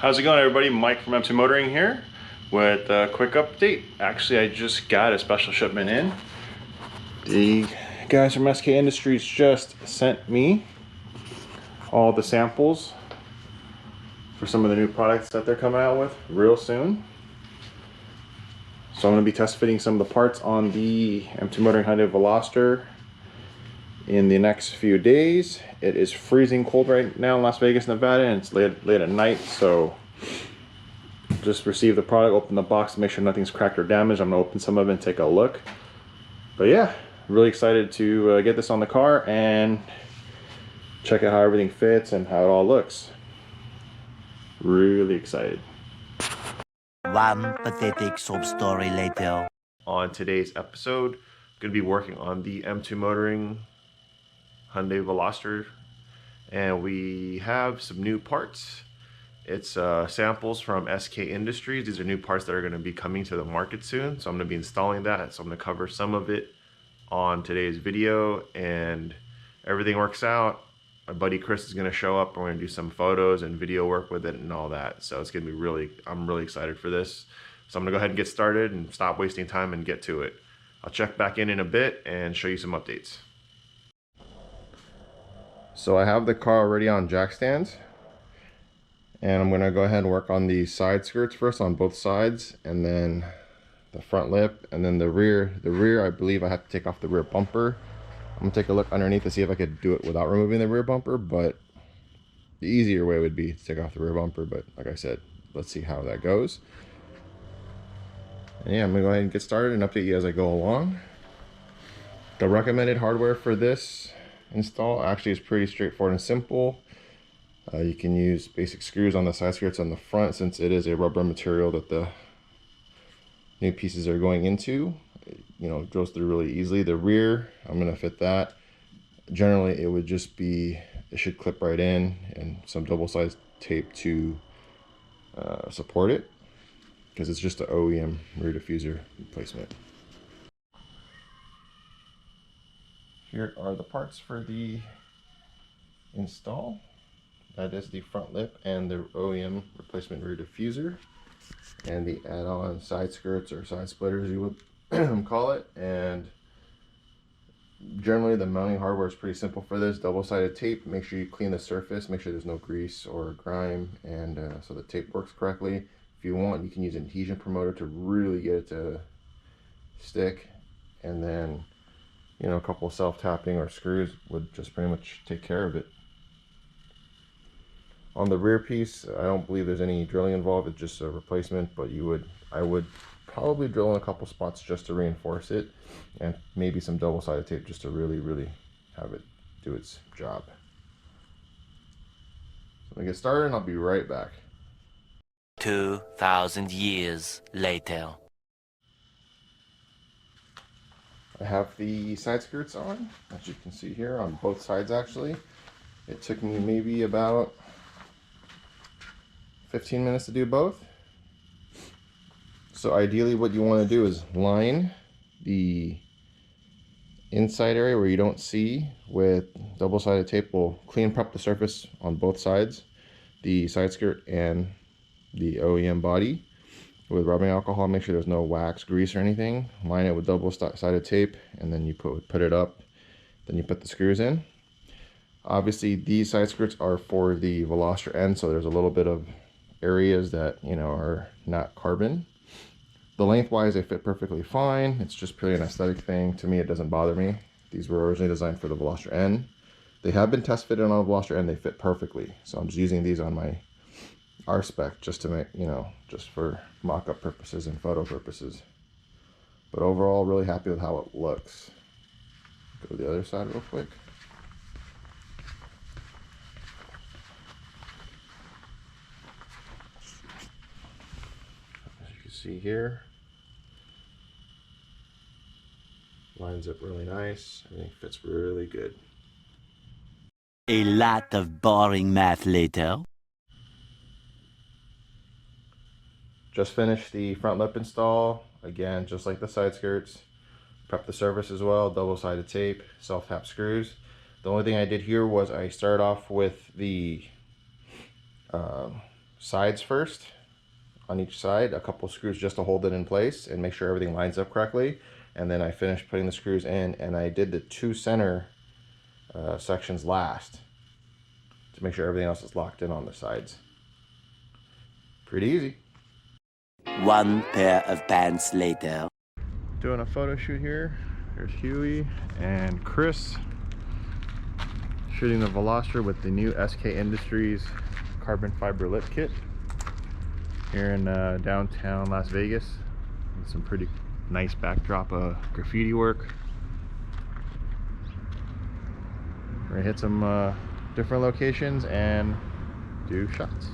How's it going, everybody? Mike from M2 Motoring here with a quick update. Actually, I just got a special shipment in. The guys from SK Industries just sent me all the samples for some of the new products that they're coming out with real soon. So I'm going to be test fitting some of the parts on the M2 Motoring Hyundai Veloster in the next few days. It is freezing cold right now in Las Vegas, Nevada, and it's late at night, so just received the product, open the box to make sure nothing's cracked or damaged. I'm gonna open some of it and take a look. But yeah, really excited to get this on the car and check out how everything fits and how it all looks. Really excited. One pathetic sob story later. On today's episode, I'm gonna be working on the M2 Motoring Hyundai Veloster, and we have some new parts. It's samples from SK Industries. These are new parts that are going to be coming to the market soon, so I'm going to be installing that. So I'm going to cover some of it on today's video, and everything works out, my buddy Chris is going to show up. We're going to do some photos and video work with it and all that. So it's going to be I'm really excited for this. So I'm going to go ahead and get started and stop wasting time and get to it. I'll check back in a bit and show you some updates. So I have the car already on jack stands, and I'm going to go ahead and work on the side skirts first on both sides, and then the front lip, and then the rear. The rear, I believe I have to take off the rear bumper. I'm going to take a look underneath to see if I could do it without removing the rear bumper, but the easier way would be to take off the rear bumper, but like I said, let's see how that goes. And yeah, I'm going to go ahead and get started and update you as I go along. The recommended hardware for this install actually is pretty straightforward and simple. You can use basic screws on the side skirts on the front, since it is a rubber material that the new pieces are going into. It goes through really easily. The rear, I'm going to fit that. Generally, it would just be, it should clip right in, and some double-sided tape to support it, because it's just an OEM rear diffuser replacement. Here are the parts for the install. That is the front lip and the OEM replacement rear diffuser, and the add-on side skirts, or side splitters you would call it. And generally the mounting hardware is pretty simple for this. Double-sided tape. Make sure you clean the surface, make sure there's no grease or grime, and so the tape works correctly. If you want, you can use an adhesion promoter to really get it to stick, and then a couple of self-tapping or screws would just pretty much take care of it. On the rear piece, I don't believe there's any drilling involved. It's just a replacement, but I would probably drill in a couple spots just to reinforce it, and maybe some double-sided tape just to really have it do its job. So I'm gonna get started and I'll be right back. 2,000 years later. I have the side skirts on, as you can see here, on both sides actually. It took me maybe about 15 minutes to do both. So ideally what you want to do is line the inside area where you don't see with double-sided tape. Will clean prep the surface on both sides, the side skirt and the OEM body, with rubbing alcohol. Make sure there's no wax, grease, or anything. Line it with double-sided tape, and then you put it up. Then you put the screws in. Obviously, these side skirts are for the Veloster end, so there's a little bit of areas that are not carbon. The lengthwise, they fit perfectly fine. It's just purely an aesthetic thing. To me, it doesn't bother me. These were originally designed for the Veloster N. They have been test fitted on the Veloster N. They fit perfectly. So I'm just using these on my R-Spec just to make, just for mock-up purposes and photo purposes. But overall, really happy with how it looks. Go to the other side real quick. As you can see here, lines up really nice. Everything fits really good. A lot of boring math later. Just finished the front lip install. Again, just like the side skirts. Prep the surface as well, double-sided tape, self-tap screws. The only thing I did here was I started off with the sides first, on each side, a couple screws just to hold it in place and make sure everything lines up correctly. And then I finished putting the screws in, and I did the two center sections last to make sure everything else is locked in on the sides. Pretty easy. One pair of pants later. Doing a photo shoot here. There's Huey and Chris shooting the Veloster with the new SK Industries carbon fiber lip kit here in downtown Las Vegas. With some pretty nice backdrop of graffiti work. We're gonna hit some different locations and do shots.